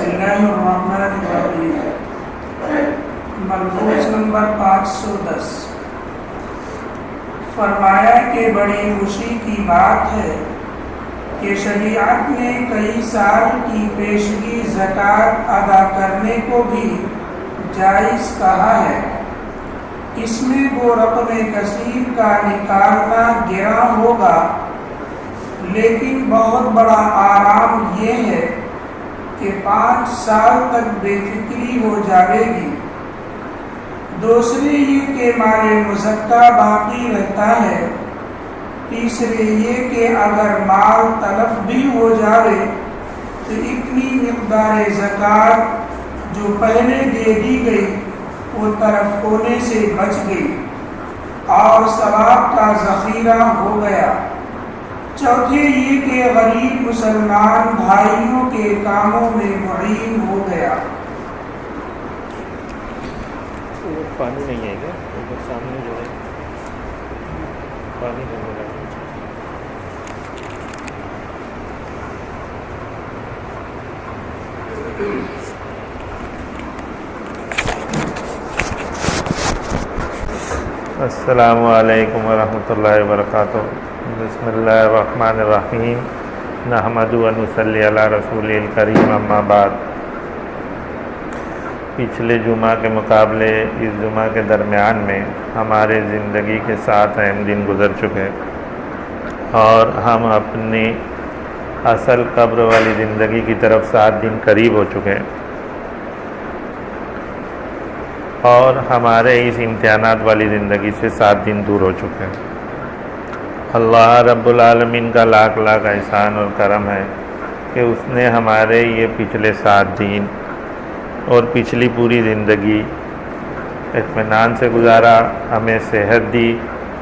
اللہ الرحمن الرحیم۔ ملفوظ نمبر 510۔ فرمایا کہ بڑی خوشی کی بات ہے کہ شریعت نے کئی سال کی پیشگی زکوٰۃ ادا کرنے کو بھی جائز کہا ہے۔ اس میں وہ رقم کثیر کا نکالنا گراں ہوگا، لیکن بہت بڑا آرام یہ ہے کہ 5 سال تک بے فکری ہو جاوے گی۔ دوسرے یہ کہ مال مزکا باقی رہتا ہے۔ تیسرے یہ کہ اگر مال تلف بھی ہو جاوے تو اتنی مقدار زکوٰۃ جو پہلے دے دی گئی وہ تلف ہونے سے بچ گئی اور ثواب کا ذخیرہ ہو گیا۔ چوتھے یہ کہ غریب مسلمان بھائیوں کے کاموں میں معین ہو گیا۔ پانی نہیں ہے کیا؟ سامنے جو ہے پانی دینے لگا۔ السلام علیکم ورحمۃ اللہ وبرکاتہ۔ بسم اللہ الرحمن الرحیم۔ نحمد و نصلی علی رسول الکریم، اما بعد۔ پچھلے جمعہ کے مقابلے اس جمعہ کے درمیان میں ہمارے زندگی کے 7 اہم دن گزر چکے اور ہم اپنی اصل قبر والی زندگی کی طرف 7 دن قریب ہو چکے اور ہمارے اس امتحانات والی زندگی سے 7 دن دور ہو چکے ہیں۔ اللہ رب العالمین کا لاکھ لاکھ احسان اور کرم ہے کہ اس نے ہمارے یہ پچھلے 7 دن اور پچھلی پوری زندگی اطمینان سے گزارا، ہمیں صحت دی،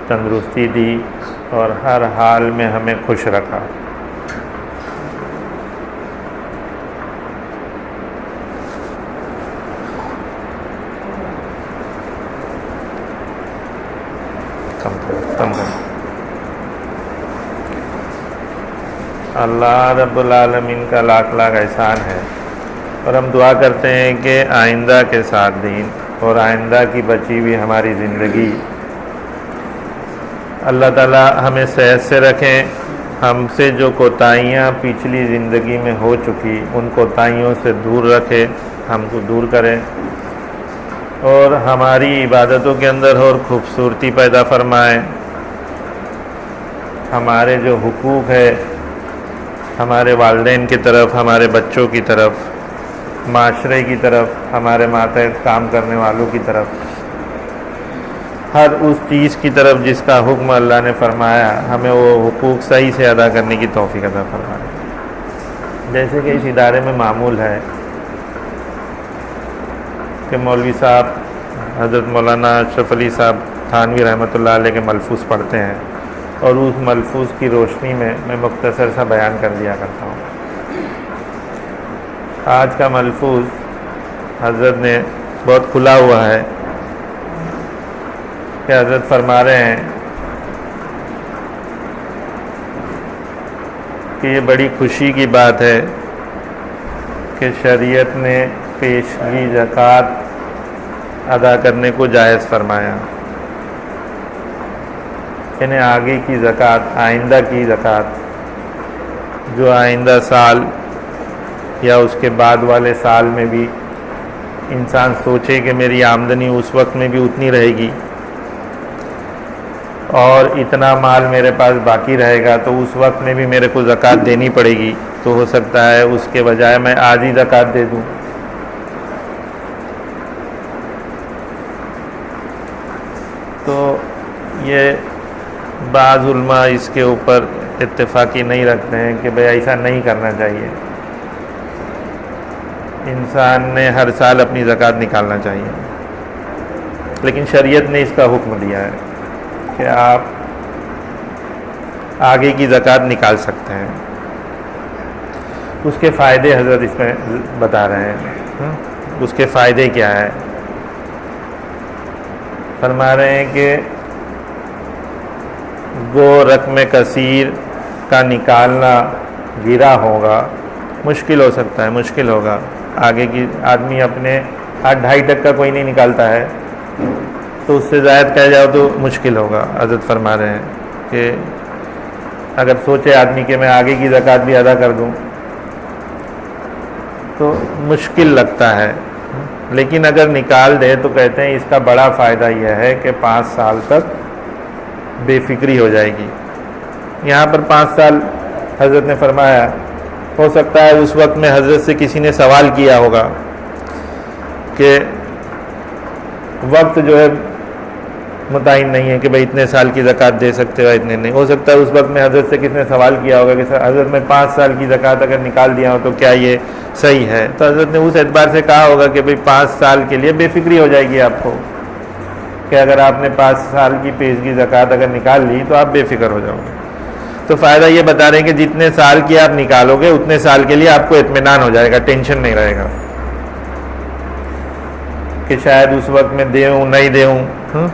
تندرستی دی اور ہر حال میں ہمیں خوش رکھا۔ اللہ رب العالمین کا لاکھ لاکھ احسان ہے اور ہم دعا کرتے ہیں کہ آئندہ کے 7 دن اور آئندہ کی بچی ہوئی ہماری زندگی اللہ تعالیٰ ہمیں صحت سے رکھیں، ہم سے جو کوتاہیاں پچھلی زندگی میں ہو چکی ان کوتاہیوں سے دور رکھے، ہم کو دور کریں اور ہماری عبادتوں کے اندر اور خوبصورتی پیدا فرمائیں۔ ہمارے جو حقوق ہے ہمارے والدین کی طرف، ہمارے بچوں کی طرف، معاشرے کی طرف، ہمارے ماتحت کام کرنے والوں کی طرف، ہر اس چیز کی طرف جس کا حکم اللہ نے فرمایا ہمیں وہ حقوق صحیح سے ادا کرنے کی توفیق عطا فرمائے۔ جیسے کہ اس ادارے میں معمول ہے کہ مولوی صاحب حضرت مولانا اشرف علی صاحب تھانوی رحمۃ اللہ علیہ کے ملفوظ پڑھتے ہیں اور اس ملفوظ کی روشنی میں مختصر سا بیان کر دیا کرتا ہوں۔ آج کا ملفوظ حضرت نے بہت کھلا ہوا ہے کہ حضرت فرما رہے ہیں کہ یہ بڑی خوشی کی بات ہے کہ شریعت نے پیشگی زکوٰۃ ادا کرنے کو جائز فرمایا، یعنی آگے کی زکوٰۃ، آئندہ کی زکوٰۃ، جو آئندہ سال یا اس کے بعد والے سال میں بھی انسان سوچے کہ میری آمدنی اس وقت میں بھی اتنی رہے گی اور اتنا مال میرے پاس باقی رہے گا تو اس وقت میں بھی میرے کو زکوٰۃ دینی پڑے گی، تو ہو سکتا ہے اس کے بجائے میں آج ہی زکوٰۃ دے دوں۔ تو یہ بعض علماء اس کے اوپر اتفاقی نہیں رکھتے ہیں کہ بھئی ایسا نہیں کرنا چاہیے، انسان نے ہر سال اپنی زکوٰۃ نکالنا چاہیے، لیکن شریعت نے اس کا حکم دیا ہے کہ آپ آگے کی زکوٰۃ نکال سکتے ہیں۔ اس کے فائدے حضرت اس میں بتا رہے ہیں، اس کے فائدے کیا ہے؟ فرما رہے ہیں کہ وہ رقم کثیر کا نکالنا گرا ہوگا، مشکل ہو سکتا ہے، مشکل ہوگا، آگے کی آدمی اپنے 8.5 تک کا کوئی نہیں نکالتا ہے، تو اس سے زائد کہہ جاؤ تو مشکل ہوگا۔ حضرت فرما رہے ہیں کہ اگر سوچے آدمی کہ میں آگے کی زکوٰۃ بھی ادا کر دوں تو مشکل لگتا ہے، لیکن اگر نکال دے تو کہتے ہیں اس کا بڑا فائدہ یہ ہے کہ 5 سال تک بے فکری ہو جائے گی۔ یہاں پر 5 سال حضرت نے فرمایا، ہو سکتا ہے اس وقت میں حضرت سے کسی نے سوال کیا ہوگا کہ وقت جو ہے متعین نہیں ہے کہ بھئی اتنے سال کی زکوٰۃ دے سکتے ہو، اتنے نہیں، ہو سکتا ہے اس وقت میں حضرت سے کسی نے سوال کیا ہوگا کہ حضرت میں 5 سال کی زکوٰۃ اگر نکال دیا ہوں تو کیا یہ صحیح ہے؟ تو حضرت نے اس اعتبار سے کہا ہوگا کہ بھئی 5 سال کے لیے بے فکری ہو جائے گی آپ کو، کہ اگر آپ نے 5 سال کی پیشگی زکوٰۃ اگر نکال لی تو آپ بے فکر ہو جاؤ گے۔ تو فائدہ یہ بتا رہے ہیں کہ جتنے سال کی آپ نکالو گے اتنے سال کے لیے آپ کو اطمینان ہو جائے گا، ٹینشن نہیں رہے گا کہ شاید اس وقت میں دوں نہیں دوں۔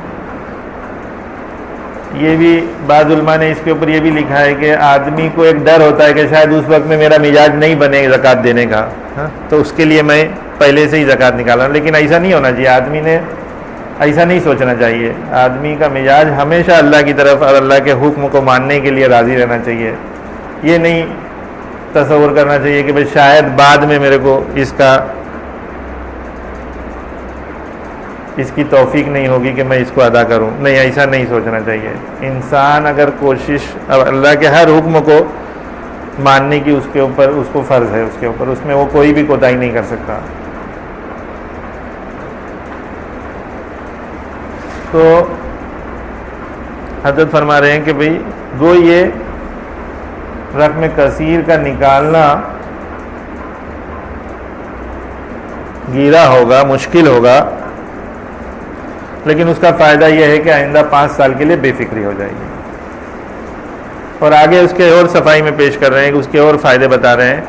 یہ بھی بعض علماء نے اس کے اوپر یہ بھی لکھا ہے کہ آدمی کو ایک ڈر ہوتا ہے کہ شاید اس وقت میں میرا مزاج نہیں بنے زکوٰۃ دینے کا، تو اس کے لیے میں پہلے سے ہی زکوٰۃ نکالا ہوں، لیکن ایسا نہیں ہونا چاہیے، آدمی نے ایسا نہیں سوچنا چاہیے۔ آدمی کا مزاج ہمیشہ اللہ کی طرف اور اللہ کے حکم کو ماننے کے لیے راضی رہنا چاہیے۔ یہ نہیں تصور کرنا چاہیے کہ بھئی شاید بعد میں میرے کو اس کی توفیق نہیں ہوگی کہ میں اس کو ادا کروں، نہیں، ایسا نہیں سوچنا چاہیے۔ انسان اگر کوشش اللہ کے ہر حکم کو ماننے کی اس کے اوپر اس کو فرض ہے، اس کے اوپر اس میں وہ کوئی بھی کوتاہی نہیں کر سکتا۔ تو حضرت فرما رہے ہیں کہ بھئی وہ یہ رقم کثیر کا نکالنا گیرا ہوگا، مشکل ہوگا، لیکن اس کا فائدہ یہ ہے کہ آئندہ 5 سال کے لیے بے فکری ہو جائے گی۔ اور آگے اس کے اور صفائی میں پیش کر رہے ہیں کہ اس کے اور فائدے بتا رہے ہیں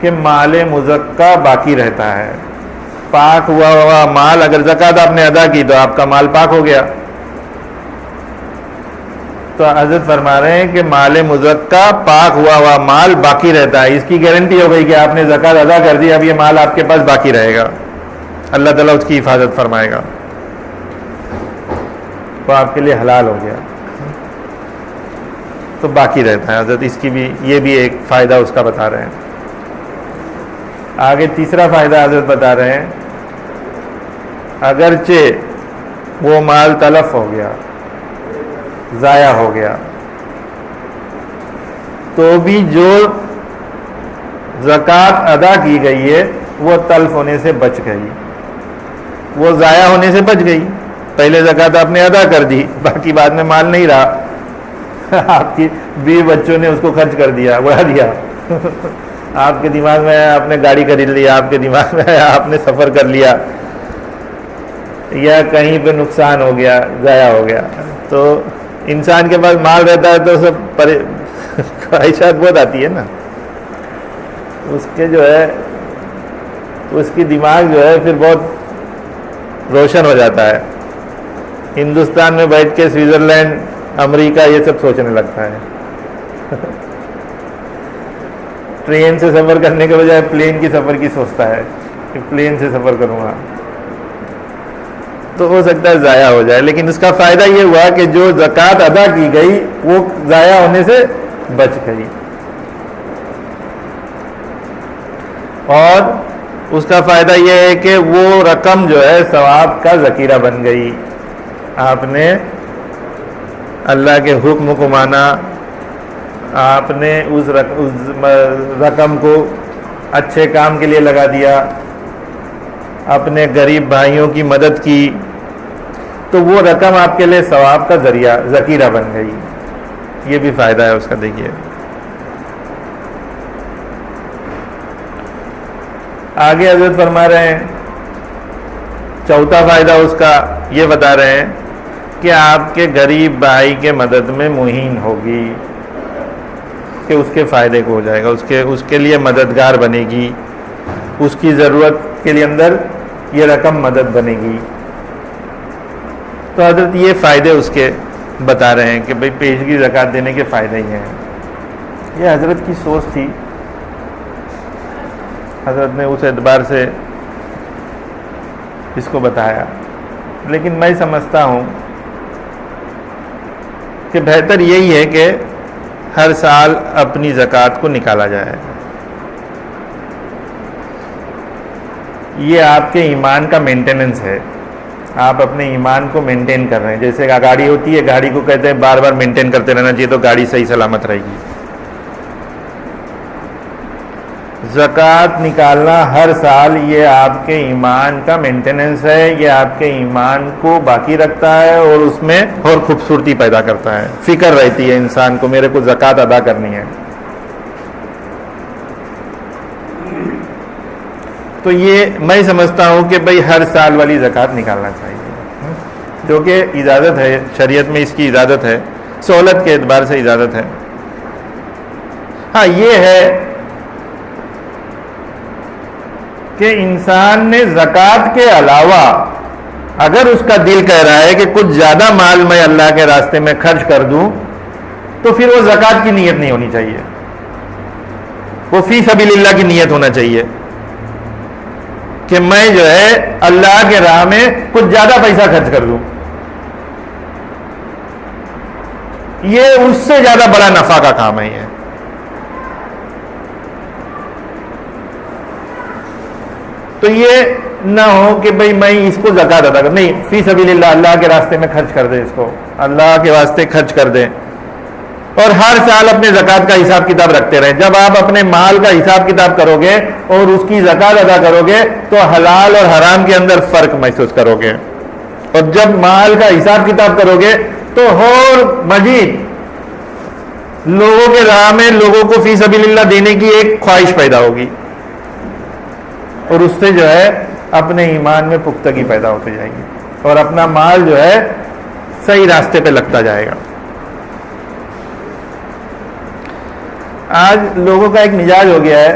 کہ مال مزکا باقی رہتا ہے، پاک ہوا مال، اگر زکوٰۃ آپ نے ادا کی تو آپ کا مال پاک ہو گیا۔ تو حضرت فرما رہے ہیں کہ مال مزکا پاک ہوا مال باقی رہتا ہے، اس کی گارنٹی ہو گئی کہ آپ نے زکوٰۃ ادا کر دی، اب یہ مال آپ کے پاس باقی رہے گا، اللہ تعالیٰ اس کی حفاظت فرمائے گا، وہ آپ کے لیے حلال ہو گیا، تو باقی رہتا ہے۔ حضرت اس کی بھی یہ بھی ایک فائدہ اس کا بتا رہے ہیں۔ آگے تیسرا فائدہ حضرت بتا رہے ہیں، اگرچہ وہ مال تلف ہو گیا، ضائع ہو گیا، تو بھی جو زکوٰۃ ادا کی گئی ہے وہ تلف ہونے سے بچ گئی، وہ ضائع ہونے سے بچ گئی۔ پہلے زکوٰۃ آپ نے ادا کر دی، باقی بعد میں مال نہیں رہا، آپ کی بیوی بچوں نے اس کو خرچ کر دیا، اڑا دیا، آپ کے دماغ میں آیا آپ نے گاڑی خرید لی، آپ کے دماغ میں آیا آپ نے سفر کر لیا، یا کہیں پہ نقصان ہو گیا، ضائع ہو گیا۔ تو انسان کے پاس مال رہتا ہے تو سب خواہشات بہت آتی ہے نا، اس کے جو ہے اس کی دماغ جو ہے پھر بہت روشن ہو جاتا ہے، ہندوستان میں بیٹھ کے سوئٹزرلینڈ، امریکہ یہ سب سوچنے لگتا ہے، ٹرین سے سفر کرنے کے بجائے پلین کی سفر کی سوچتا ہے کہ پلین سے سفر کروں گا، تو ہو سکتا ہے ضائع ہو جائے، لیکن اس کا فائدہ یہ ہوا کہ جو زکوٰۃ ادا کی گئی وہ ضائع ہونے سے بچ گئی، اور اس کا فائدہ یہ ہے کہ وہ رقم جو ہے ثواب کا ذخیرہ بن گئی۔ آپ نے اللہ کے حکم کو مانا، آپ نے اس رقم کو اچھے کام کے لیے لگا دیا، اپنے غریب بھائیوں کی مدد کی، تو وہ رقم آپ کے لیے ثواب کا ذریعہ ذخیرہ بن گئی۔ یہ بھی فائدہ ہے اس کا، دیکھیے آگے حضرت فرما رہے ہیں، چوتھا فائدہ اس کا یہ بتا رہے ہیں کہ آپ کے غریب بھائی کے مدد میں معین ہوگی، کہ اس کے فائدے کو ہو جائے گا، اس کے لیے مددگار بنے گی، اس کی ضرورت کے لیے اندر یہ رقم مدد بنے گی۔ تو حضرت یہ فائدے اس کے بتا رہے ہیں کہ بھئی پیشگی زکوٰۃ دینے کے فائدے ہی ہیں۔ یہ حضرت کی سوچ تھی حضرت نے اس اعتبار سے اس کو بتایا، لیکن میں سمجھتا ہوں کہ بہتر یہی ہے کہ ہر سال اپنی زکوٰۃ کو نکالا جائے. یہ آپ کے ایمان کا مینٹیننس ہے، آپ اپنے ایمان کو مینٹین کر رہے ہیں. جیسے گاڑی ہوتی ہے، گاڑی کو کہتے ہیں بار بار مینٹین کرتے رہنا چاہیے تو گاڑی صحیح سلامت رہے گی. زکوٰۃ نکالنا ہر سال یہ آپ کے ایمان کا مینٹیننس ہے، یہ آپ کے ایمان کو باقی رکھتا ہے اور اس میں اور خوبصورتی پیدا کرتا ہے. فکر رہتی ہے انسان کو میرے کو زکوٰۃ ادا کرنی ہے. تو یہ میں سمجھتا ہوں کہ بھئی ہر سال والی زکوٰۃ نکالنا چاہیے، جو کہ اجازت ہے شریعت میں، اس کی اجازت ہے، سہولت کے اعتبار سے اجازت ہے. ہاں یہ ہے کہ انسان نے زکوٰۃ کے علاوہ اگر اس کا دل کہہ رہا ہے کہ کچھ زیادہ مال میں اللہ کے راستے میں خرچ کر دوں تو پھر وہ زکوٰۃ کی نیت نہیں ہونی چاہیے، وہ فی سبیل اللہ کی نیت ہونا چاہیے کہ میں جو ہے اللہ کے راہ میں کچھ زیادہ پیسہ خرچ کر دوں. یہ اس سے زیادہ بڑا نفع کا کام ہے. یہ تو یہ نہ ہو کہ بھئی میں اس کو زکوٰۃ ادا کر، نہیں، فی سبیل اللہ، اللہ کے راستے میں خرچ کر دے، اس کو اللہ کے واسطے خرچ کر دیں اور ہر سال اپنے زکوٰۃ کا حساب کتاب رکھتے رہیں. جب آپ اپنے مال کا حساب کتاب کرو گے اور اس کی زکوٰۃ ادا کرو گے تو حلال اور حرام کے اندر فرق محسوس کرو گے، اور جب مال کا حساب کتاب کرو گے تو اور مزید لوگوں کے راہ میں لوگوں کو فی سبیل اللہ دینے کی ایک خواہش پیدا ہوگی، اور اس سے جو ہے اپنے ایمان میں پختگی پیدا ہوتی جائے گی اور اپنا مال جو ہے صحیح راستے پہ لگتا جائے گا. آج لوگوں کا ایک مزاج ہو گیا ہے،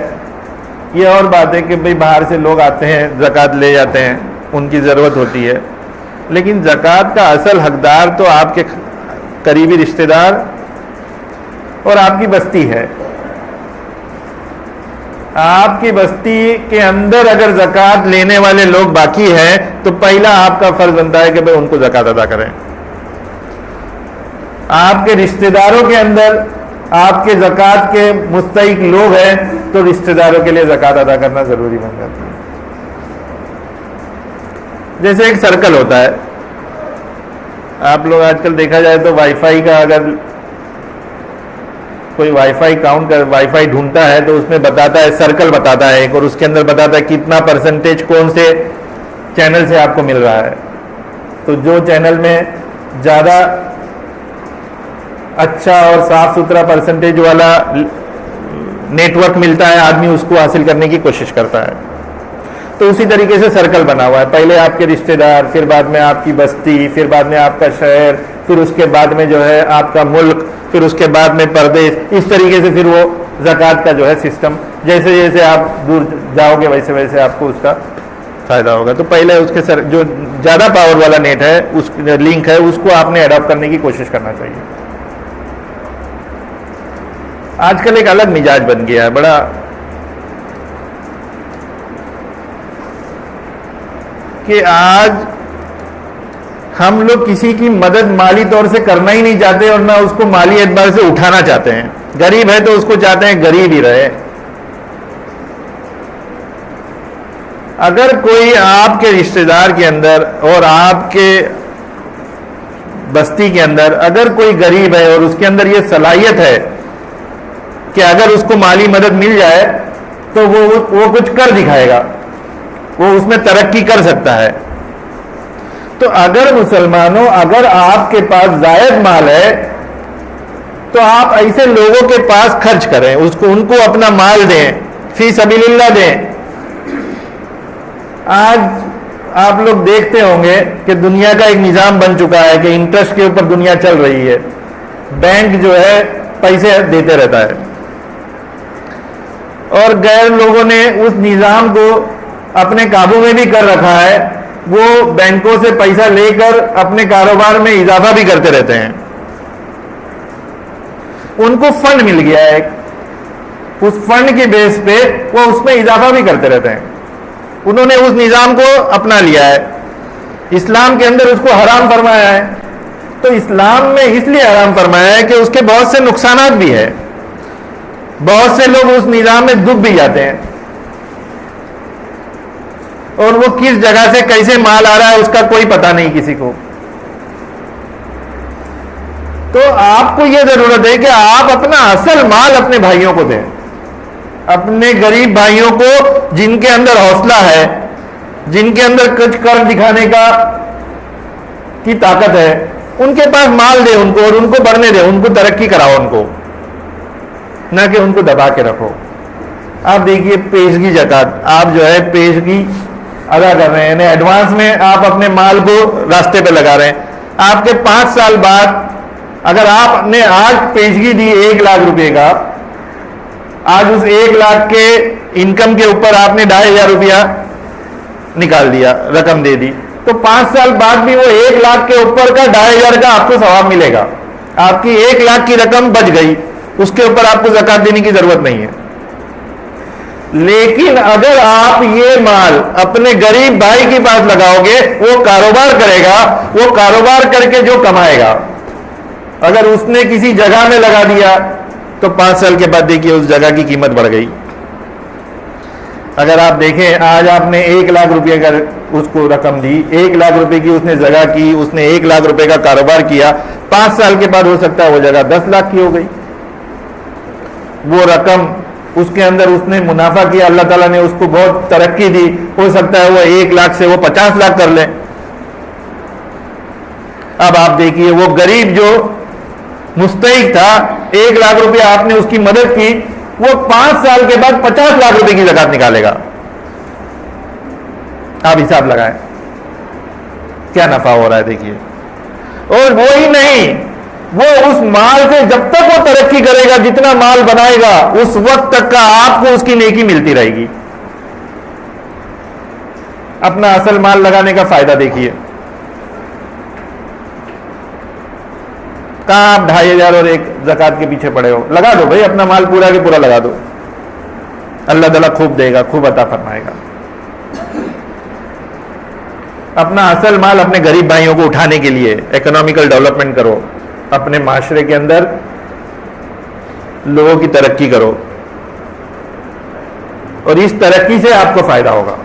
یہ اور بات ہے کہ بھئی باہر سے لوگ آتے ہیں زکوٰۃ لے جاتے ہیں، ان کی ضرورت ہوتی ہے، لیکن زکوٰۃ کا اصل حقدار تو آپ کے قریبی رشتہ دار اور آپ کی بستی ہے. آپ کی بستی کے اندر اگر زکوٰۃ لینے والے لوگ باقی ہیں تو پہلا آپ کا فرض بنتا ہے کہ بھئی ان کو زکوٰۃ ادا کریں. آپ کے رشتہ داروں کے اندر آپ کے زکوٰۃ کے مستحق لوگ ہیں تو رشتہ داروں کے لیے زکوٰۃ ادا کرنا ضروری بن جاتی ہے. جیسے ایک سرکل ہوتا ہے، آپ لوگ آج کل دیکھا جائے تو وائی فائی کا، اگر کوئی وائی فائی ڈھونڈتا ہے تو اس میں بتاتا ہے، سرکل بتاتا ہے ایک، اور اس کے اندر بتاتا ہے کتنا پرسنٹیج کون سے چینل سے آپ کو مل رہا ہے. تو جو چینل میں زیادہ اچھا اور صاف ستھرا پرسنٹیج والا نیٹ ورک ملتا ہے، آدمی اس کو حاصل کرنے کی کوشش کرتا ہے. تو اسی طریقے سے سرکل بنا ہوا ہے، پہلے آپ کے رشتہ دار، پھر بعد میں آپ کی بستی، پھر بعد میں آپ کا شہر، پھر اس کے بعد میں جو ہے آپ کا ملک، پھر اس کے بعد میں پردیش. اس طریقے سے پھر وہ زکوٰۃ کا جو ہے سسٹم، جیسے جیسے آپ دور جاؤ گے ویسے ویسے آپ کو اس کا فائدہ ہوگا. تو پہلے اس کے جو زیادہ پاور والا نیٹ ہے، اس لنک ہے، اس کو آپ نے اڈاپٹ کرنے کی کوشش کرنا چاہیے. آج کل ایک الگ مزاج بن گیا ہے بڑا، کہ آج ہم لوگ کسی کی مدد مالی طور سے کرنا ہی نہیں چاہتے اور نہ اس کو مالی اعتبار سے اٹھانا چاہتے ہیں. غریب ہے تو اس کو چاہتے ہیں غریب ہی رہے. اگر کوئی آپ کے رشتہ دار کے اندر اور آپ کے بستی کے اندر اگر کوئی غریب ہے اور اس کے اندر یہ صلاحیت ہے کہ اگر اس کو مالی مدد مل جائے تو وہ کچھ کر دکھائے گا، وہ اس میں ترقی کر سکتا ہے. تو اگر مسلمانوں، اگر آپ کے پاس زائد مال ہے تو آپ ایسے لوگوں کے پاس خرچ کریں، ان کو اپنا مال دیں، فی سبیل اللہ دیں. آج آپ لوگ دیکھتے ہوں گے کہ دنیا کا ایک نظام بن چکا ہے کہ انٹرسٹ کے اوپر دنیا چل رہی ہے. بینک جو ہے پیسے دیتے رہتا ہے اور غیر لوگوں نے اس نظام کو اپنے قابو میں بھی کر رکھا ہے. وہ بینکوں سے پیسہ لے کر اپنے کاروبار میں اضافہ بھی کرتے رہتے ہیں. ان کو فنڈ مل گیا ہے اس فنڈ کی بیس پہ وہ اس میں اضافہ بھی کرتے رہتے ہیں. انہوں نے اس نظام کو اپنا لیا ہے, اسلام کے اندر اس کو حرام فرمایا ہے. تو اسلام میں اس لیے حرام فرمایا ہے کہ اس کے بہت سے نقصانات بھی ہیں, بہت سے لوگ اس نظام میں ڈوب بھی جاتے ہیں, اور وہ کس جگہ سے کیسے مال آ رہا ہے اس کا کوئی پتہ نہیں کسی کو. تو آپ کو یہ ضرورت ہے کہ آپ اپنا اصل مال اپنے بھائیوں کو دیں, اپنے غریب بھائیوں کو جن کے اندر حوصلہ ہے, جن کے اندر کچھ کر دکھانے کی طاقت ہے, ان کے پاس مال دے ان کو, اور ان کو بڑھنے دے, ان کو ترقی کراؤ ان کو, نہ کہ ان کو دبا کے رکھو. آپ دیکھیے پیشگی زکوٰۃ, آپ جو ہے پیشگی ادا کر رہے ہیں, یعنی ایڈوانس میں آپ اپنے مال کو راستے پہ لگا رہے ہیں. آپ کے 5 سال بعد اگر آپ نے آج پیشگی دی 1 لاکھ روپے کا, آج اس 1 لاکھ کے انکم کے اوپر آپ نے 2,500 روپیہ نکال دیا, رقم دے دی, تو 5 سال بعد بھی وہ 1 لاکھ کے اوپر کا 2,500 کا آپ کو ثواب ملے گا. آپ کی 1 لاکھ کی رقم بچ گئی, اس کے اوپر آپ کو زکوٰۃ دینے کی ضرورت نہیں ہے. لیکن اگر آپ یہ مال اپنے غریب بھائی کے پاس لگاؤ گے, وہ کاروبار کرے گا, وہ کاروبار کر کے جو کمائے گا, اگر اس نے کسی جگہ میں لگا دیا تو 5 سال کے بعد دیکھیے اس جگہ کی قیمت بڑھ گئی. اگر آپ دیکھیں آج آپ نے 1 لاکھ روپے کا اس کو رقم دی, 1 لاکھ روپے کی اس نے جگہ کی, اس نے 1 لاکھ روپے کا کاروبار کیا, 5 سال کے بعد ہو سکتا ہے وہ جگہ 10 لاکھ کی ہو گئی. وہ رقم اس کے اندر اس نے منافع کیا, اللہ تعالیٰ نے اس کو بہت ترقی دی, ہو سکتا ہے وہ 1 لاکھ سے وہ 50 لاکھ کر لے. اب آپ دیکھیے وہ غریب جو مستحق تھا, 1 لاکھ روپے آپ نے اس کی مدد کی, وہ 5 سال کے بعد 50 لاکھ روپے کی زکوٰۃ نکالے گا. آپ حساب لگائیں کیا نفع ہو رہا ہے دیکھیے. اور وہی نہیں, وہ اس مال سے جب تک وہ ترقی کرے گا, جتنا مال بنائے گا, اس وقت تک کا آپ کو اس کی نیکی ملتی رہے گی. اپنا اصل مال لگانے کا فائدہ دیکھیے. کہاں آپ 2,500 اور ایک زکوٰۃ کے پیچھے پڑے ہو, لگا دو بھائی, اپنا مال پورا کے پورا لگا دو, اللہ تعالیٰ خوب دے گا, خوب عطا فرمائے گا. اپنا اصل مال اپنے غریب بھائیوں کو اٹھانے کے لیے اکنامیکل ڈیولپمنٹ کرو, اپنے معاشرے کے اندر لوگوں کی ترقی کرو, اور اس ترقی سے آپ کو فائدہ ہوگا.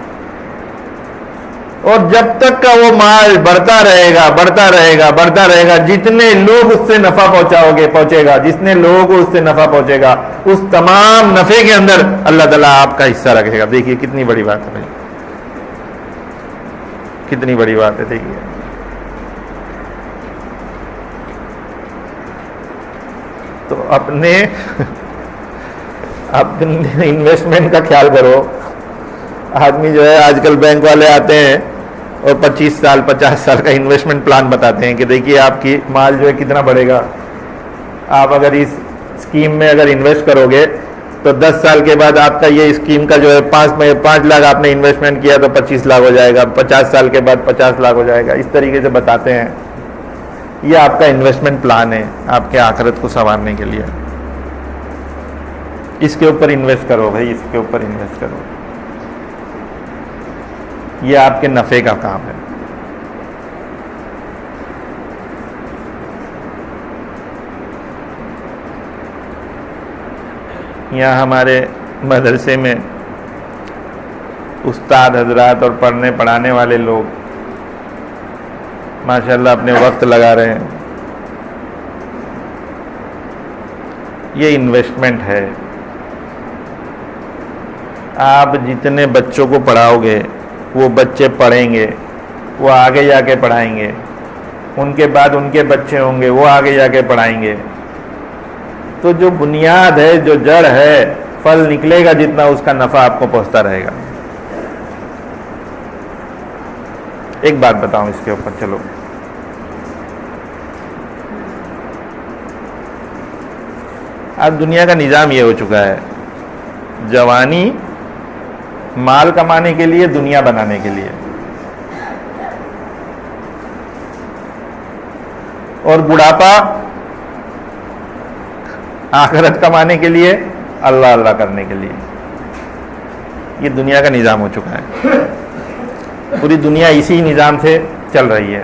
اور جب تک کا وہ مال بڑھتا رہے گا, بڑھتا رہے گا, بڑھتا رہے گا, جتنے لوگ اس سے نفع پہنچے گا, جتنے لوگوں کو اس سے نفع پہنچے گا, اس تمام نفع کے اندر اللہ تعالیٰ آپ کا حصہ رکھے گا. دیکھیے کتنی بڑی بات ہے بھائی, کتنی بڑی بات ہے. دیکھیے تو اپنے انویسٹمنٹ کا خیال کرو. آدمی جو ہے آج کل بینک والے آتے ہیں اور 25 سال 50 سال کا انویسٹمنٹ پلان بتاتے ہیں کہ دیکھیے آپ کی مال جو ہے کتنا بڑھے گا. آپ اگر اس اسکیم میں اگر انویسٹ کرو گے تو 10 سال کے بعد آپ کا یہ اسکیم کا جو ہے 5 لاکھ آپ نے انویسٹمنٹ کیا تو 25 لاکھ ہو جائے گا, 50 سال کے بعد 50 لاکھ ہو جائے گا. اس طریقے سے بتاتے ہیں. یہ آپ کا انویسٹمنٹ پلان ہے آپ کے آخرت کو سنوارنے کے لیے. اس کے اوپر انویسٹ کرو بھائی, اس کے اوپر انویسٹ کرو. یہ آپ کے نفع کا کام ہے. یہاں ہمارے مدرسے میں استاد حضرات اور پڑھنے پڑھانے والے لوگ ماشاءاللہ اپنے وقت لگا رہے ہیں. یہ انویسٹمنٹ ہے. آپ جتنے بچوں کو پڑھاؤ گے وہ بچے پڑھیں گے, وہ آگے جا کے پڑھائیں گے, ان کے بعد ان کے بچے ہوں گے, وہ آگے جا کے پڑھائیں گے. تو جو بنیاد ہے, جو جڑ ہے, پھل نکلے گا جتنا, اس کا نفع آپ کو پہنچتا رہے گا. ایک بات بتاؤں اس کے اوپر, چلو آج دنیا کا نظام یہ ہو چکا ہے, جوانی مال کمانے کے لیے, دنیا بنانے کے لیے, اور بڑھاپا آخرت کمانے کے لیے, اللہ اللہ کرنے کے لیے. یہ دنیا کا نظام ہو چکا ہے. پوری دنیا اسی نظام سے چل رہی ہے.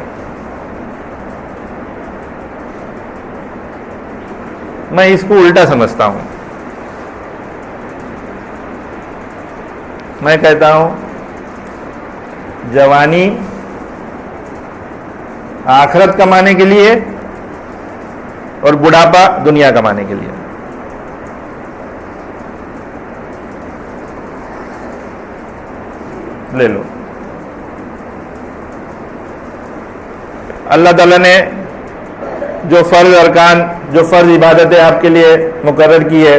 میں اس کو الٹا سمجھتا ہوں. میں کہتا ہوں جوانی آخرت کمانے کے لیے اور بڑھاپا دنیا کمانے کے لیے. لے لو. اللہ تعالیٰ نے جو فرض ارکان، جو فرض عبادتیں آپ کے لیے مقرر کی ہے،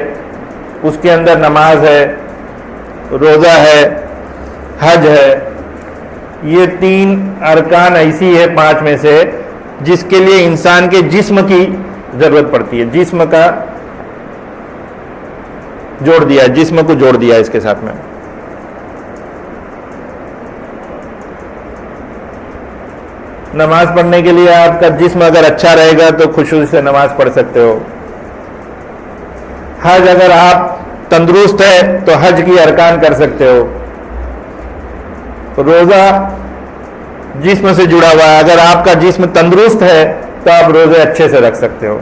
اس کے اندر نماز ہے، روزہ ہے، حج ہے. یہ 3 ارکان ایسی ہے 5 میں سے جس کے لیے انسان کے جسم کی ضرورت پڑتی ہے. جسم کا جوڑ دیا، جسم کو جوڑ دیا اس کے ساتھ میں. نماز پڑھنے کے لیے آپ کا جسم اگر اچھا رہے گا تو خشوع سے نماز پڑھ سکتے ہو. حج اگر آپ تندرست ہے تو حج کی ارکان کر سکتے ہو. روزہ جسم سے جڑا ہوا ہے، اگر آپ کا جسم تندرست ہے تو آپ روزے اچھے سے رکھ سکتے ہو.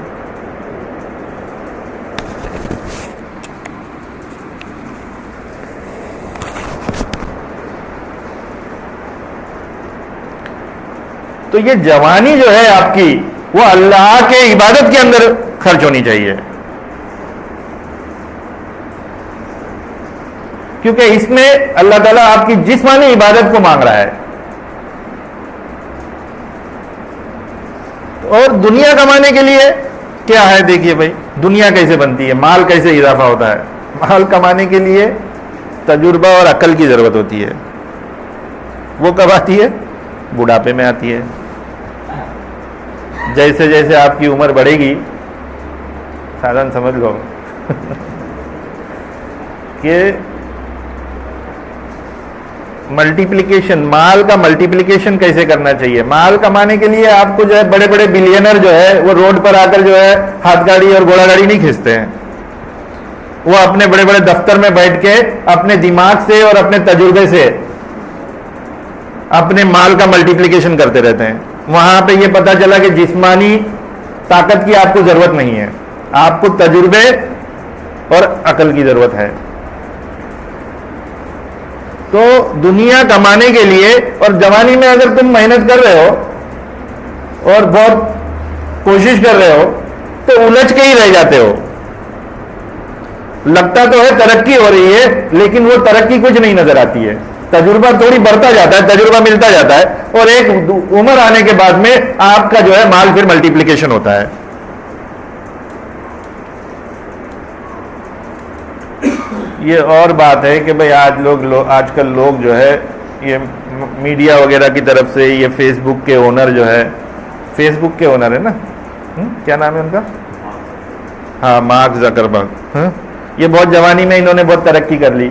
تو یہ جوانی جو ہے آپ کی، وہ اللہ کے عبادت کے اندر خرچ ہونی چاہیے، کیونکہ اس میں اللہ تعالیٰ آپ کی جسمانی عبادت کو مانگ رہا ہے. اور دنیا کمانے کے لیے کیا ہے؟ دیکھیے بھائی، دنیا کیسے بنتی ہے، مال کیسے اضافہ ہوتا ہے. مال کمانے کے لیے تجربہ اور عقل کی ضرورت ہوتی ہے. وہ کب آتی ہے؟ بڑھاپے میں آتی ہے. جیسے جیسے آپ کی عمر بڑھے گی، سادھن سمجھ لو کہ ملٹیپلیکیشن، مال کا ملٹیپلیکیشن کیسے کرنا چاہیے. مال کمانے کے لیے آپ کو جو ہے بڑے بڑے بلینر جو ہے وہ روڈ پر آ کر جو ہے ہاتھ گاڑی اور گھوڑا گاڑی نہیں کھینچتے ہیں. وہ اپنے بڑے بڑے دفتر میں بیٹھ کے اپنے دماغ سے اور اپنے تجربے سے اپنے مال کا ملٹیپلیکیشن کرتے رہتے ہیں. وہاں پہ یہ پتا چلا کہ جسمانی طاقت کی آپ کو ضرورت نہیں ہے، آپ کو تجربے اور عقل کی ضرورت ہے. تو دنیا کمانے کے لیے، اور جوانی میں اگر تم محنت کر رہے ہو اور بہت کوشش کر رہے ہو تو الجھ کے ہی رہ جاتے ہو. لگتا تو ہے ترقی ہو رہی ہے، لیکن وہ ترقی کچھ نہیں نظر آتی ہے. تجربہ تھوڑی بڑھتا جاتا ہے، تجربہ ملتا جاتا ہے، اور ایک عمر آنے کے بعد میں آپ کا جو ہے مال پھر ملٹیپلیکیشن ہوتا ہے. یہ اور بات ہے کہ بھئی آج کل لوگ جو ہے یہ میڈیا وغیرہ کی طرف سے، یہ فیس بک کے اونر جو ہے، فیس بک کے اونر ہے نا، کیا نام ہے ان کا؟ ہاں، مارک زکربرگ. یہ بہت جوانی میں انہوں نے بہت ترقی کر لی.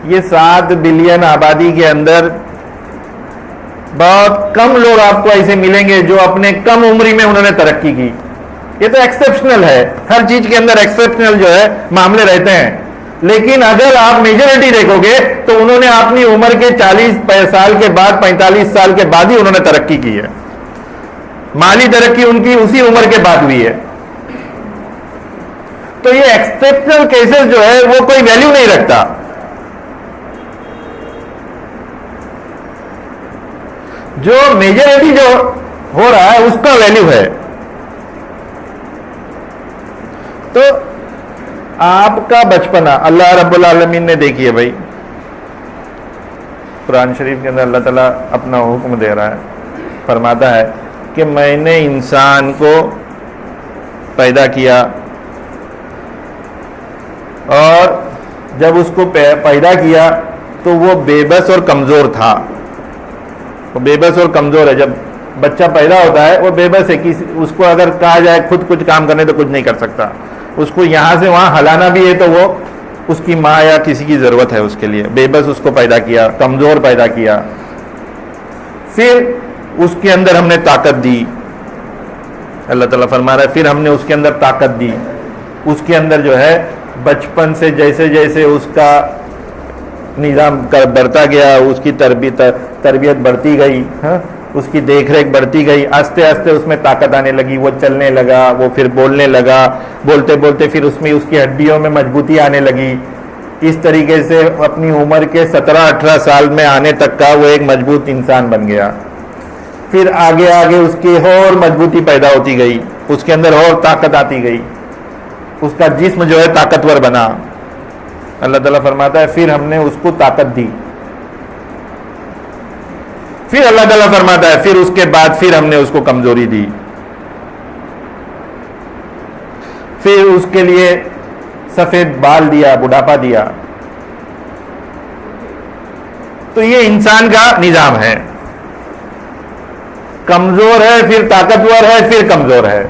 یہ 7 بلین آبادی کے اندر بہت کم لوگ آپ کو ایسے ملیں گے جو اپنے کم عمری میں انہوں نے ترقی کی. یہ تو ایکسپشنل ہے، ہر چیز کے اندر ایکسپشنل جو ہے معاملے رہتے ہیں. لیکن اگر آپ میجورٹی دیکھو گے تو انہوں نے اپنی عمر کے 40 سال کے بعد، 45 سال کے بعد ہی انہوں نے ترقی کی ہے. مالی ترقی ان کی اسی عمر کے بعد ہوئی ہے. تو یہ ایکسپشنل کیسز جو ہے وہ کوئی ویلیو نہیں رکھتا. جو میجورٹی جو ہو رہا ہے اس کا ویلیو ہے. تو آپ کا بچپنا اللہ رب العالمین نے دیکھیے بھائی، قرآن شریف کے اندر اللہ تعالیٰ اپنا حکم دے رہا ہے، فرماتا ہے کہ میں نے انسان کو پیدا کیا، اور جب اس کو پیدا کیا تو وہ بے بس اور کمزور تھا. وہ بے بس اور کمزور ہے. جب بچہ پیدا ہوتا ہے وہ بے بس ہے، اس کو اگر کہا جائے خود کچھ کام کرنے تو کچھ نہیں کر سکتا. اس کو یہاں سے وہاں ہلانا بھی ہے تو وہ اس کی ماں یا کسی کی ضرورت ہے اس کے لیے. بے بس اس کو پیدا کیا، کمزور پیدا کیا. پھر اس کے اندر ہم نے طاقت دی. اللہ تعالیٰ فرما رہا ہے پھر ہم نے اس کے اندر طاقت دی. اس کے اندر جو ہے بچپن سے جیسے جیسے اس کا نظام بڑھتا گیا، اس کی تربیت بڑھتی گئی، اس کی دیکھ ریکھ بڑھتی گئی، آہستہ آہستہ اس میں طاقت آنے لگی، وہ چلنے لگا، وہ پھر بولنے لگا، بولتے بولتے پھر اس کی ہڈیوں میں مضبوطی آنے لگی. اس طریقے سے اپنی عمر کے 17-18 سال میں آنے تک کا وہ ایک مضبوط انسان بن گیا. پھر آگے آگے اس کی اور مضبوطی پیدا ہوتی گئی، اس کے اندر اور طاقت آتی گئی، اس کا جسم جو ہے طاقتور بنا. اللہ تعالیٰ فرماتا ہے پھر ہم نے اس کو طاقت دی. پھر اللہ تعالیٰ فرماتا ہے پھر اس کے بعد پھر ہم نے اس کو کمزوری دی، پھر اس کے لیے سفید بال دیا، بڑھاپا دیا. تو یہ انسان کا نظام ہے، کمزور ہے پھر طاقتور ہے پھر کمزور ہے.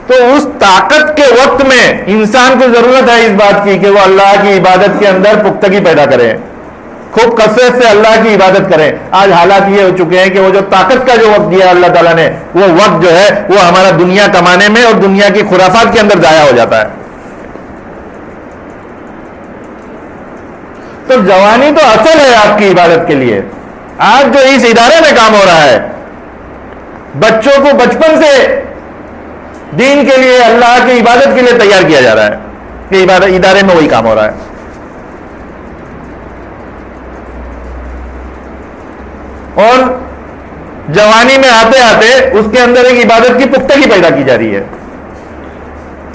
تو اس طاقت کے وقت میں انسان کو ضرورت ہے اس بات کی کہ وہ اللہ کی عبادت کے اندر پختگی پیدا کرے، خوب کثرت سے اللہ کی عبادت کریں. آج حالات یہ ہو چکے ہیں کہ وہ جو طاقت کا جو وقت دیا اللہ تعالیٰ نے، وہ وقت جو ہے وہ ہمارا دنیا کمانے میں اور دنیا کی خرافات کے اندر ضائع ہو جاتا ہے. تو جوانی تو اصل ہے آپ کی عبادت کے لیے. آج جو اس ادارے میں کام ہو رہا ہے، بچوں کو بچپن سے دین کے لیے، اللہ کی عبادت کے لیے تیار کیا جا رہا ہے کہ ادارے میں وہی کام ہو رہا ہے. اور جوانی میں آتے آتے اس کے اندر ایک عبادت کی پختگی پیدا کی جا رہی ہے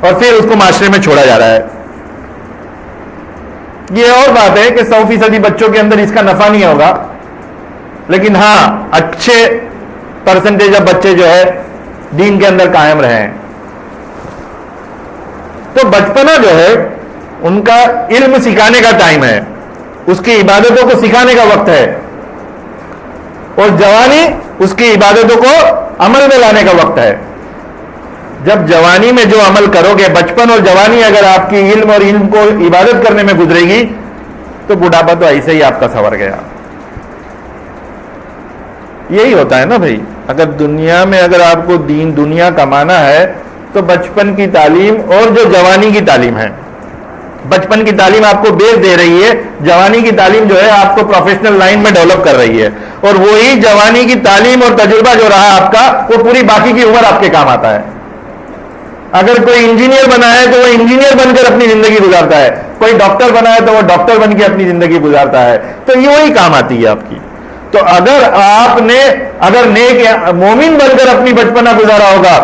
اور پھر اس کو معاشرے میں چھوڑا جا رہا ہے. یہ اور بات ہے کہ 100% بچوں کے اندر اس کا نفع نہیں ہوگا، لیکن ہاں اچھے پرسنٹیج آف بچے جو ہے دین کے اندر قائم رہے ہیں. تو بچپنا جو ہے ان کا علم سکھانے کا ٹائم ہے، اس کی عبادتوں کو سکھانے کا وقت ہے، اور جوانی اس کی عبادتوں کو عمل میں لانے کا وقت ہے. جب جوانی میں جو عمل کرو گے، بچپن اور جوانی اگر آپ کی علم اور علم کو عبادت کرنے میں گزرے گی تو بڑھاپا تو ایسے ہی آپ کا سنور گیا. یہی ہوتا ہے نا بھائی، اگر دنیا میں اگر آپ کو دنیا کمانا ہے تو بچپن کی تعلیم اور جو جوانی کی تعلیم ہے، بچپن کی تعلیم آپ کو بیس دے رہی ہے، جوانی کی تعلیم جو ہے آپ کو پروفیشنل لائن میں ڈیولپ کر رہی ہے، اور وہی جوانی کی تعلیم اور تجربہ جو رہا آپ کا وہ پوری باقی کی عمر آپ کے کام آتا ہے. اگر کوئی انجینئر بنا ہے تو وہ انجینئر بن کر اپنی زندگی گزارتا ہے، کوئی ڈاکٹر بنا ہے تو وہ ڈاکٹر بن کے اپنی زندگی گزارتا ہے. تو یہ وہی کام آتی ہے آپ کی. تو اگر نیک مومن بن کر اپنی بچپنا گزارا ہوگا،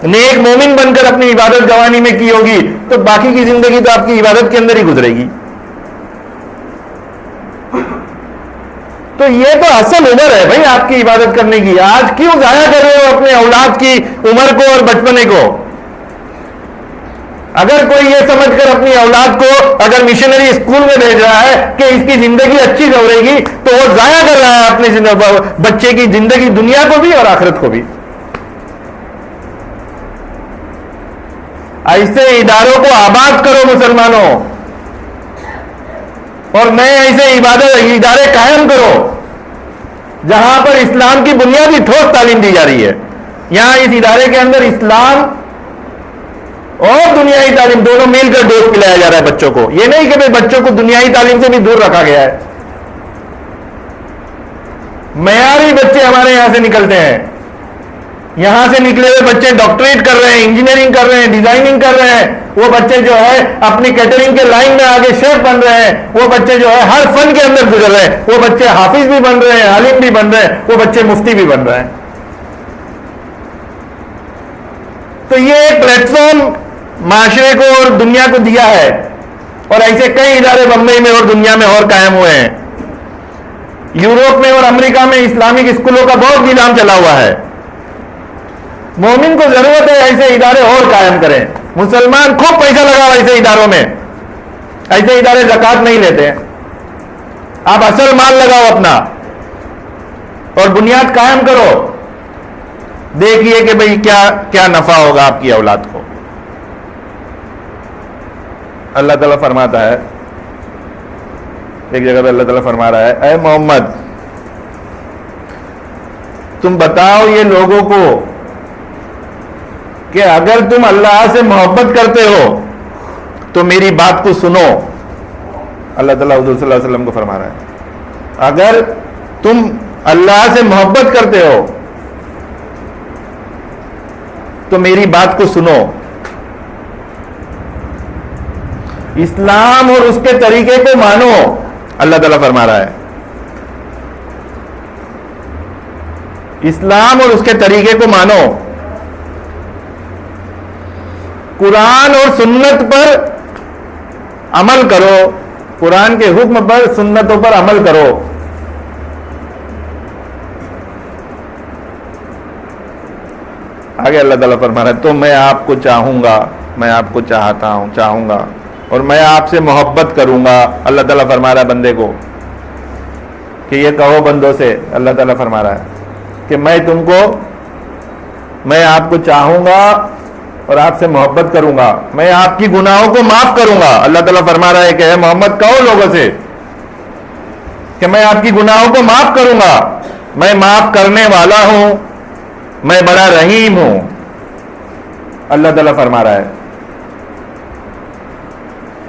نیک مومن بن کر اپنی عبادت جوانی میں کی ہوگی، تو باقی کی زندگی تو آپ کی عبادت کے اندر ہی گزرے گی. تو یہ تو اصل عمر ہے بھائی آپ کی عبادت کرنے کی. آج کیوں ضائع کر رہے ہو اپنے اولاد کی عمر کو اور بچپنے کو؟ اگر کوئی یہ سمجھ کر اپنی اولاد کو اگر مشنری اسکول میں بھیج رہا ہے کہ اس کی زندگی اچھی گزرے گی، تو وہ ضائع کر رہا ہے اپنے بچے کی زندگی، دنیا کو بھی اور آخرت کو بھی. ایسے اداروں کو آباد کرو مسلمانوں، اور نئے ایسے ادارے قائم کرو جہاں پر اسلام کی بنیادی ٹھوس تعلیم دی جا رہی ہے. یہاں اس ادارے کے اندر اسلام اور دنیائی تعلیم دونوں مل کر ڈوز پلایا جا رہا ہے بچوں کو. یہ نہیں کہ بچوں کو دنیائی تعلیم سے بھی دور رکھا گیا ہے. معیاری بچے ہمارے یہاں سے نکلتے ہیں، یہاں سے نکلے ہوئے بچے ڈاکٹریٹ کر رہے ہیں، انجینئرنگ کر رہے ہیں، ڈیزائننگ کر رہے ہیں. وہ بچے جو ہے اپنی کیٹرنگ کے لائن میں آگے شیف بن رہے ہیں. وہ بچے جو ہے ہر فن کے اندر گزر رہے ہیں. وہ بچے حافظ بھی بن رہے ہیں، عالم بھی بن رہے ہیں، وہ بچے مفتی بھی بن رہے ہیں. تو یہ ایک پلیٹ فارم معاشرے کو اور دنیا کو دیا ہے، اور ایسے کئی ادارے بمبئی میں اور دنیا میں اور قائم ہوئے ہیں. یورپ میں اور امریکہ میں اسلامک اسکولوں کا بہت نظام چلا ہوا ہے. مومن کو ضرورت ہے ایسے ادارے اور قائم کریں. مسلمان خوب پیسہ لگاؤ ایسے اداروں میں. ایسے ادارے زکوٰۃ نہیں لیتے ہیں. آپ اصل مال لگاؤ اپنا اور بنیاد قائم کرو. دیکھیے کہ بھئی کیا نفع ہوگا آپ کی اولاد کو. اللہ تعالیٰ فرماتا ہے ایک جگہ پہ، اللہ تعالیٰ فرما رہا ہے، اے محمد تم بتاؤ یہ لوگوں کو کہ اگر تم اللہ سے محبت کرتے ہو تو میری بات کو سنو. اللہ تعالیٰ حضور صلی اللہ علیہ وسلم کو فرما رہا ہے اگر تم اللہ سے محبت کرتے ہو تو میری بات کو سنو. اسلام اور اس کے طریقے کو مانو. اللہ تعالیٰ فرما رہا ہے اسلام اور اس کے طریقے کو مانو. قرآن اور سنت پر عمل کرو. قرآن کے حکم پر سنتوں پر عمل کرو. آگے اللہ تعالیٰ فرما رہا ہے تو میں آپ کو چاہوں گا, میں آپ کو چاہوں گا اور میں آپ سے محبت کروں گا. اللہ تعالیٰ فرما رہا ہے بندے کو کہ یہ کہو بندوں سے. اللہ تعالیٰ فرما رہا ہے کہ میں آپ کو چاہوں گا اور آپ سے محبت کروں گا. میں آپ کی گناہوں کو معاف کروں گا. اللہ تعالیٰ فرما رہا ہے کہ اے محمد کہو لوگوں سے کہ میں آپ کی گناہوں کو معاف کروں گا. میں معاف کرنے والا ہوں, میں بڑا رحیم ہوں. اللہ تعالیٰ فرما رہا ہے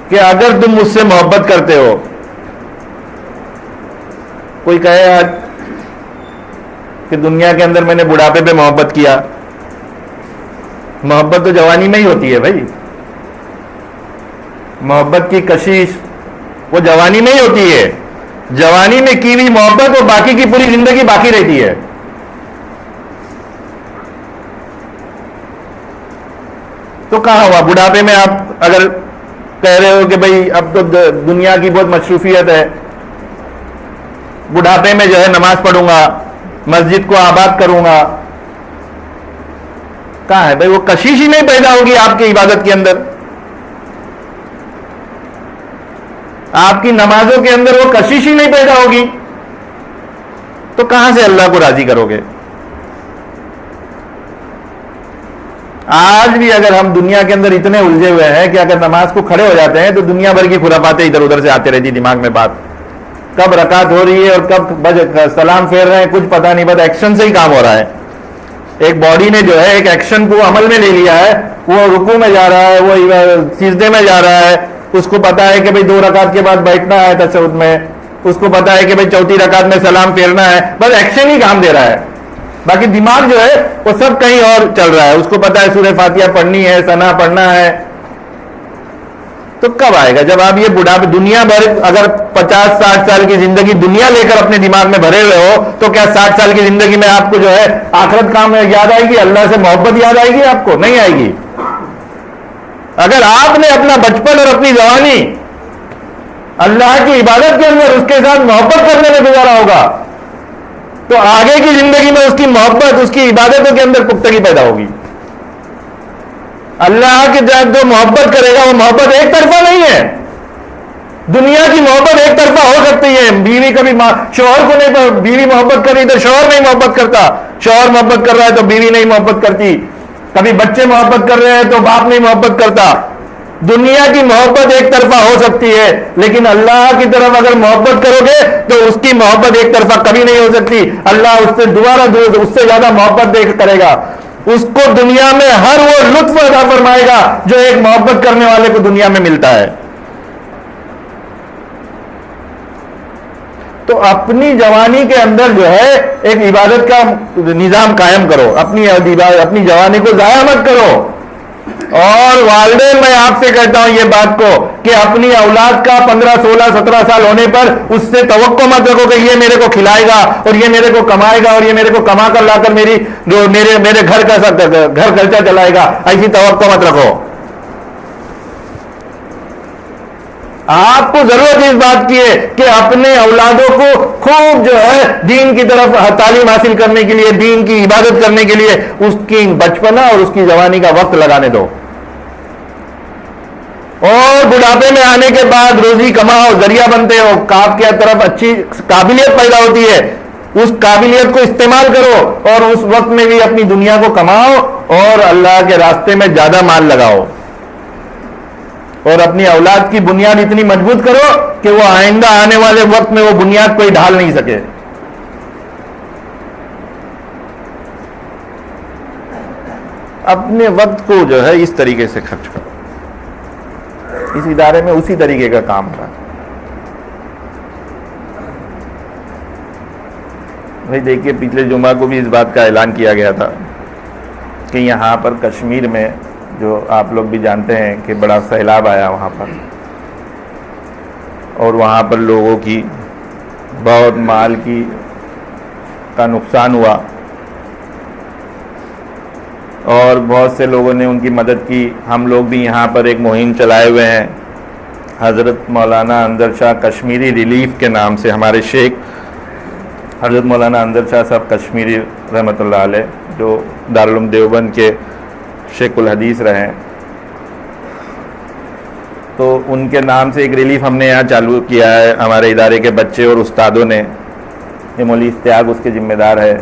کہ اگر تم مجھ سے محبت کرتے ہو. کوئی کہے آج کہ دنیا کے اندر میں نے بڑھاپے پہ محبت کیا. محبت تو جوانی میں ہی ہوتی ہے بھائی. محبت کی کشش وہ جوانی میں ہی ہوتی ہے. جوانی میں کی ہوئی محبت وہ باقی کی پوری زندگی باقی رہتی ہے. تو کہاں ہوا بڑھاپے میں آپ اگر کہہ رہے ہو کہ بھئی اب تو دنیا کی بہت مصروفیت ہے, بڑھاپے میں جو ہے نماز پڑھوں گا, مسجد کو آباد کروں گا. کہاں ہے بھائی وہ کشش ہی نہیں پیدا ہوگی آپ کی عبادت کے اندر. آپ کی نمازوں کے اندر وہ کشش ہی نہیں پیدا ہوگی تو کہاں سے اللہ کو راضی کرو گے. آج بھی اگر ہم دنیا کے اندر اتنے الجھے ہوئے ہیں کہ اگر نماز کو کھڑے ہو جاتے ہیں تو دنیا بھر کی خرافاتیں ادھر ادھر سے آتے رہتی دماغ میں. بات کب رکعت ہو رہی ہے اور کب سلام پھیر رہے ہیں کچھ پتہ نہیں. بس ایکشن سے ہی کام ہو رہا ہے. ایک باڈی نے جو ہے ایک ایکشن کو عمل میں لے لیا ہے. وہ رکوع میں جا رہا ہے, وہ سجدے میں جا رہا ہے. اس کو پتا ہے کہ بھئی 2 رکعت کے بعد بیٹھنا ہے تشہد میں. اس کو پتا ہے کہ بھئی 4تھی رکعت میں سلام پھیرنا ہے. بس ایکشن ہی کام دے رہا ہے. باقی دماغ جو ہے وہ سب کہیں اور چل رہا ہے. اس کو پتا ہے سورہ فاتحہ پڑھنی ہے, ثنا پڑھنا ہے. تو کب آئے گا جب آپ یہ بڑھاپے دنیا بھر اگر 50-60 سال کی زندگی دنیا لے کر اپنے دماغ میں بھرے ہوئے ہو تو کیا 60 سال کی زندگی میں آپ کو جو ہے آخرت کام یاد آئے گی, اللہ سے محبت یاد آئے گی؟ آپ کو نہیں آئے گی. اگر آپ نے اپنا بچپن اور اپنی جوانی اللہ کی عبادت کے اندر اس کے ساتھ محبت کرنے میں گزارا ہوگا تو آگے کی زندگی میں اس کی محبت, اس کی عبادتوں کے اندر پختگی پیدا ہوگی. اللہ کے ساتھ جو محبت کرے گا وہ محبت ایک طرفہ نہیں ہے. دنیا کی محبت ایک طرفہ ہو سکتی ہے. بیوی کبھی شوہر کو نہیں, بیوی محبت کر رہی تو شوہر نہیں محبت کرتا, شوہر محبت کر رہا ہے تو بیوی نہیں محبت کرتی. کبھی بچے محبت کر رہے ہیں تو باپ نہیں محبت کرتا. دنیا کی محبت ایک طرفہ ہو سکتی ہے لیکن اللہ کی طرف اگر محبت کرو گے تو اس کی محبت ایک طرفہ کبھی نہیں ہو سکتی. اللہ اس سے دوبارہ اس سے زیادہ محبت کرے گا. اس کو دنیا میں ہر وہ لطف عطا فرمائے گا جو ایک محبت کرنے والے کو دنیا میں ملتا ہے. تو اپنی جوانی کے اندر جو ہے ایک عبادت کا نظام قائم کرو. اپنی جوانی کو ضائع مت کرو. اور والدین میں آپ سے کہتا ہوں یہ بات کو کہ اپنی اولاد کا 15 16 17 سال ہونے پر اس سے توقع مت رکھو کہ یہ میرے کو کھلائے گا اور یہ میرے کو کمائے گا اور یہ میرے کو کما کر لا کر میرے گھر خرچہ چلائے گا. ایسی توقع مت رکھو. آپ کو ضرورت اس بات کی ہے کہ اپنے اولادوں کو خوب جو ہے دین کی طرف تعلیم حاصل کرنے کے لیے, دین کی عبادت کرنے کے لیے اس کی بچپنا اور اس کی جوانی کا وقت لگانے دو. اور بڑھاپے میں آنے کے بعد روزی کماؤ, ذریعہ بنتے ہو, آپ کی طرف اچھی قابلیت پیدا ہوتی ہے, اس قابلیت کو استعمال کرو اور اس وقت میں بھی اپنی دنیا کو کماؤ اور اللہ کے راستے میں زیادہ مال لگاؤ اور اپنی اولاد کی بنیاد اتنی مضبوط کرو کہ وہ آئندہ آنے والے وقت میں وہ بنیاد کوئی ڈھال نہیں سکے. اپنے وقت کو جو ہے اس طریقے سے خرچ کرو. اس ادارے میں اسی طریقے کا کام ہو رہا ہے. بھائی دیکھیے پچھلے جمعہ کو بھی اس بات کا اعلان کیا گیا تھا کہ یہاں پر کشمیر میں جو آپ لوگ بھی جانتے ہیں کہ بڑا سیلاب آیا وہاں پر، اور وہاں پر لوگوں کی بہت مال کا نقصان ہوا، اور بہت سے لوگوں نے ان کی مدد کی. ہم لوگ بھی یہاں پر ایک مہم چلائے ہوئے ہیں حضرت مولانا انظر شاہ کشمیری ریلیف کے نام سے. ہمارے شیخ حضرت مولانا انظر شاہ صاحب کشمیری رحمۃ اللہ علیہ جو دارالعلوم دیوبند کے شیخ الحدیث رہے ہیں، تو ان کے نام سے ایک ریلیف ہم نے یہاں چالو کیا ہے. ہمارے ادارے کے بچے اور استادوں نے، یہ مولوی اشتیاق اس کے ذمہ دار ہے،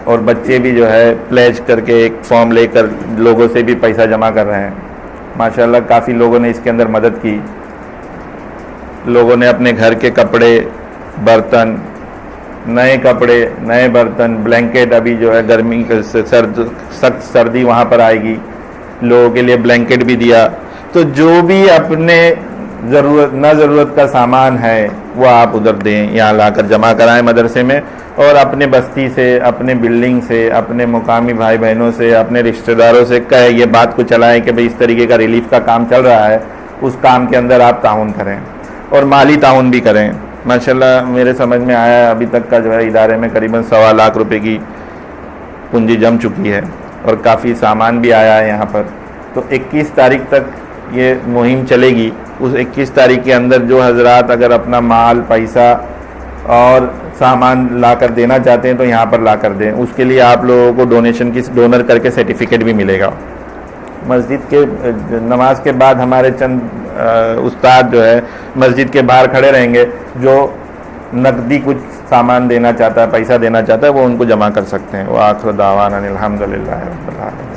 اور بچے بھی جو ہے پلیج کر کے ایک فارم لے کر لوگوں سے بھی پیسہ جمع کر رہے ہیں. ماشاءاللہ کافی لوگوں نے اس کے اندر مدد کی. لوگوں نے اپنے گھر کے کپڑے، برتن، نئے کپڑے، نئے برتن، بلینکٹ، ابھی جو ہے گرمی سخت سردی وہاں پر آئے گی، لوگوں کے لیے بلینکٹ بھی دیا. تو جو بھی اپنے ضرورت کا سامان ہے وہ آپ ادھر دیں، یہاں لا کر جمع کرائیں مدرسے میں، اور اپنے بستی سے، اپنے بلڈنگ سے، اپنے مقامی بھائی بہنوں سے، اپنے رشتہ داروں سے کہے یہ بات کو چلائیں کہ بھئی اس طریقے کا ریلیف کا کام چل رہا ہے، اس کام کے اندر آپ تعاون کریں اور مالی تعاون بھی کریں. ماشاءاللہ میرے سمجھ میں آیا ہے ابھی تک کا جو ہے ادارے میں قریباً 1.25 لاکھ روپے کی پونجی جم چکی ہے، اور کافی سامان بھی آیا ہے یہاں پر. تو 21 تاریخ تک یہ مہم چلے گی. اس 21 تاریخ کے اندر جو حضرات اگر اپنا مال، پیسہ اور سامان لا کر دینا چاہتے ہیں تو یہاں پر لا کر دیں. اس کے لیے آپ لوگوں کو ڈونیشن کی ڈونر کر کے سرٹیفکیٹ بھی ملے گا. مسجد کے نماز کے بعد ہمارے چند استاد جو ہے مسجد کے باہر کھڑے رہیں گے، جو نقدی کچھ سامان دینا چاہتا ہے، پیسہ دینا چاہتا ہے، وہ ان کو جمع کر سکتے ہیں. وآخر دعوانا الحمدللہ رب العالمین.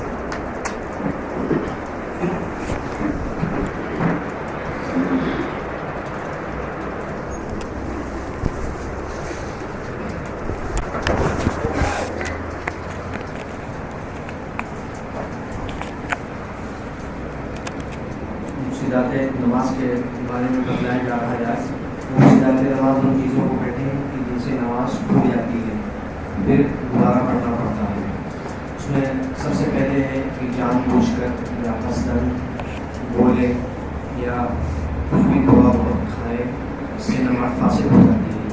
نماز کے بارے میں بتلایا جا رہا ہے. مفسدات نماز ان چیزوں کو بیٹھے ہیں کہ جن سے نماز ٹوٹ جاتی ہے، پھر دوبارہ پڑھنا پڑتا ہے. اس میں سب سے پہلے ہے کہ جان بوجھ کر یا مثلاً بولے یا کچھ بھی دعا وقت کھائے، اس سے نماز فاسد ہو جاتی ہے.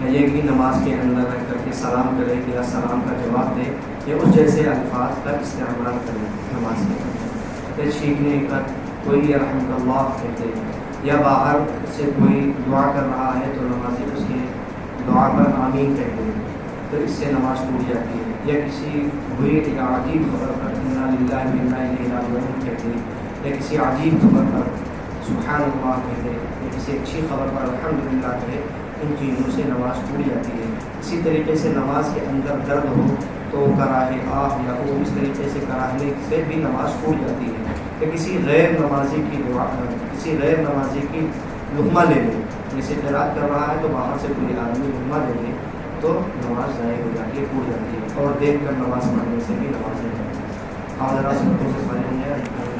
یا یہ کہ نماز کے اندر رکھ کر کے سلام کرے یا سلام کا جواب دے، یا اس جیسے الفاظ کا استعمال کرے نماز کے اندر. یا چھینکنے کا کوئی رحمۃ اللہ کہتے ہیں، یا باہر سے کوئی دعا کر رہا ہے تو نمازی اس کے دعا پر آمین کہتے ہیں، تو اس سے نماز ٹوٹ جاتی ہے. یا کسی بری یا عجیب خبر پر انا للہ و انا الیہ راجعون کہتے ہیں، یا کسی عجیب خبر پر سبحان اللہ کہتے ہیں، یا کسی اچھی خبر پر الحمدللہ کہے. ان چیزوں سے نماز ٹوٹ جاتی ہے. اسی طریقے سے نماز کے اندر درد ہو تو کراہے آہ یا وہ اس طریقے سے کراہنے سے بھی نماز ٹوٹ جاتی ہے. کہ کسی غیر نمازی کی دعا، کسی غیر نمازی کی لقمہ لے لے، جیسے قرات کر رہا ہے تو باہر سے کوئی آدمی لقمہ لے لے تو نماز ضائع ہو جاتی ہے، ٹوٹ جاتی ہے. اور دیکھ کر نماز پڑھنے سے بھی نماز نہیں جاتی ہے. آپ ذرا سے فارغ ہیں.